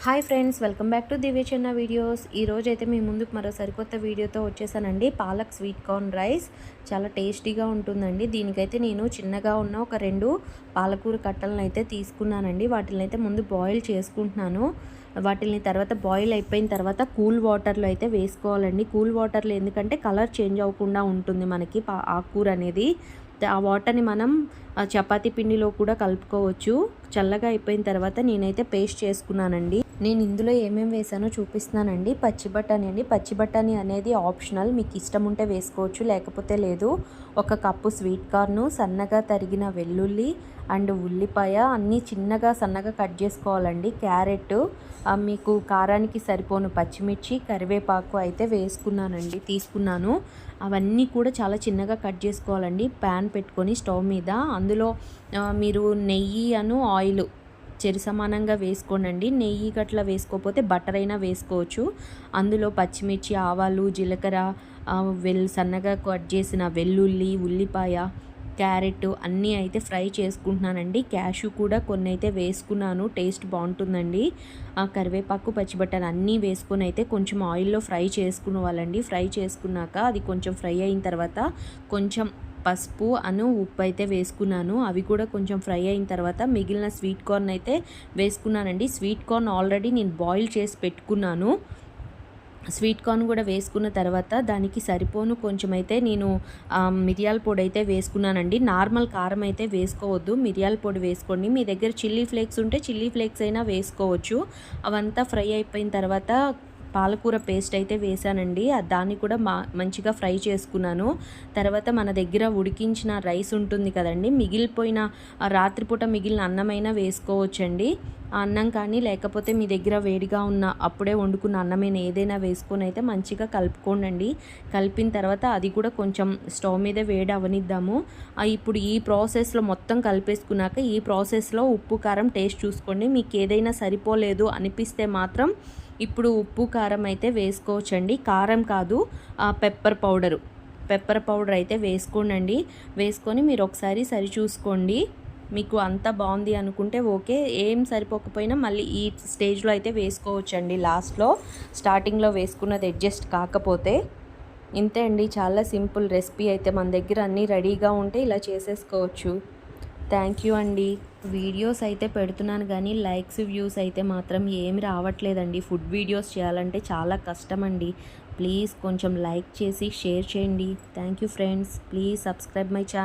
Hi friends, welcome back to Divya చిన్న videos. ఈరోజైతే మీ ముందుకు మరో సరికొత్త వీడియోతో వచ్చేసానండి. పాలక్ స్వీట్ కార్న్ రైస్ చాలా టేస్టీగా ఉంటుందండి. దీనికైతే నేను చిన్నగా ఉన్న ఒక 2 పాలకూర కట్టలను అయితే తీసుకున్నానండి. వాటిని అయితే ముందు బాయిల్ చేసుకుంటున్నాను. వాటిని తర్వాత బాయిల్ అయిపోయిన తర్వాత కూల్ వాటర్లో అయితే వేసుకోవాలండి. కూల్ వాటర్లో ఎందుకంటే కలర్ చేంజ్ అవ్వకుండా ఉంటుంది మనకి ఆకుకూర అనేది. ఆ వాటర్ని మనం చపాతీ పిండిలో కూడా కలుపుకోవచ్చు. చల్లగా అయిపోయిన తర్వాత నేనైతే పేస్ట్ చేసుకున్నానండి. నేను ఇందులో ఏమేమి వేసానో చూపిస్తున్నానండి. పచ్చి బఠానీ అండి. పచ్చి బఠానీ అనేది ఆప్షనల్, మీకు ఇష్టం ఉంటే వేసుకోవచ్చు, లేకపోతే లేదు. 1 కప్పు స్వీట్ కార్న్, సన్నగా తరిగిన వెల్లుల్లి అండ్ ఉల్లిపాయ అన్నీ చిన్నగా సన్నగా కట్ చేసుకోవాలండి. క్యారెట్, మీకు కారానికి సరిపోను పచ్చిమిర్చి, కరివేపాకు అయితే తీసుకున్నాను. అవన్నీ కూడా చాలా చిన్నగా కట్ చేసుకోవాలండి. ప్యాన్ పెట్టుకొని స్టవ్ మీద అందులో మీరు నెయ్యి ఆయిల్ సమానంగా వేసుకోనండి. నెయ్యి గట్లా వేసుకోకపోతే బటర్ అయినా వేసుకోవచ్చు. అందులో పచ్చిమిర్చి, ఆవాలు, జీలకర్ర, సన్నగా కట్ చేసిన వెల్లుల్లి, ఉల్లిపాయ, క్యారెట్ అన్నీ అయితే ఫ్రై చేసుకుంటున్నానండి. క్యాషు కూడా కొన్ని అయితే వేసుకున్నాను, టేస్ట్ బాగుంటుందండి. కరివేపాకు, పచ్చిబట్టాలు అన్నీ వేసుకొని అయితే కొంచెం ఆయిల్లో ఫ్రై చేసుకోవాలండి. ఫ్రై చేసుకున్నాక అది కొంచెం ఫ్రై అయిన తర్వాత కొంచెం పసుపు ఉప్పు అయితే వేసుకున్నాను. అవి కూడా కొంచెం ఫ్రై అయిన తర్వాత మిగిలిన స్వీట్ కార్న్ అయితే వేసుకున్నానండి. స్వీట్ కార్న్ ఆల్రెడీ నేను బాయిల్ చేసి పెట్టుకున్నాను. స్వీట్ కార్న్ కూడా వేసుకున్న తర్వాత దానికి సరిపోను కొంచెం అయితే నేను మిరియాల పొడి అయితే వేసుకున్నానండి. నార్మల్ కారం అయితే వేసుకోవద్దు, మిరియాల పొడి వేసుకోండి. మీ దగ్గర చిల్లీ ఫ్లేక్స్ ఉంటే చిల్లీ ఫ్లేక్స్ అయినా వేసుకోవచ్చు. అవంతా ఫ్రై అయిపోయిన తర్వాత పాలకూర పేస్ట్ అయితే వేసానండి. దాన్ని కూడా మంచిగా ఫ్రై చేసుకున్నాను. తర్వాత మన దగ్గర ఉడికించిన రైస్ ఉంటుంది కదండి, మిగిలిపోయిన రాత్రిపూట మిగిలిన అన్నమైనా వేసుకోవచ్చండి. అన్నం కానీ లేకపోతే మీ దగ్గర వేడిగా ఉన్న అప్పుడే వండుకున్న అన్నమైన ఏదైనా వేసుకొని అయితే మంచిగా కలుపుకోండి. కలిపిన తర్వాత అది కూడా కొంచెం స్టవ్ మీద వేడి అవనిద్దాము. ఇప్పుడు ఈ ప్రాసెస్లో మొత్తం కలిపేసుకున్నాక ఈ ప్రాసెస్లో ఉప్పు కారం టేస్ట్ చూసుకోండి. మీకు ఏదైనా సరిపోలేదు అనిపిస్తే మాత్రం ఇప్పుడు ఉప్పు కారం అయితే వేసుకోవచ్చండి. కారం కాదు, పెప్పర్ పౌడర్ అయితే వేసుకోండి. వేసుకొని మీరు ఒకసారి సరి చూసుకోండి. మీకు అంతా బాగుంది అనుకుంటే ఓకే, ఏం సరిపోకపోయినా మళ్ళీ ఈ స్టేజ్లో అయితే వేసుకోవచ్చండి. లాస్ట్లో స్టార్టింగ్లో వేసుకున్నది అడ్జస్ట్ కాకపోతే. ఇంతే అండి, చాలా సింపుల్ రెసిపీ. అయితే మన దగ్గర అన్నీ రెడీగా ఉంటే ఇలా చేసేసుకోవచ్చు. థ్యాంక్ యూ అండి. వీడియోస్ అయితే పెడుతున్నాను కానీ లైక్స్, వ్యూస్ అయితే మాత్రం ఏమి రావట్లేదండి. ఫుడ్ వీడియోస్ చేయాలంటే చాలా కష్టం అండి. ప్లీజ్ కొంచెం లైక్ చేసి షేర్ చేయండి. Thank you friends. Please subscribe my channel.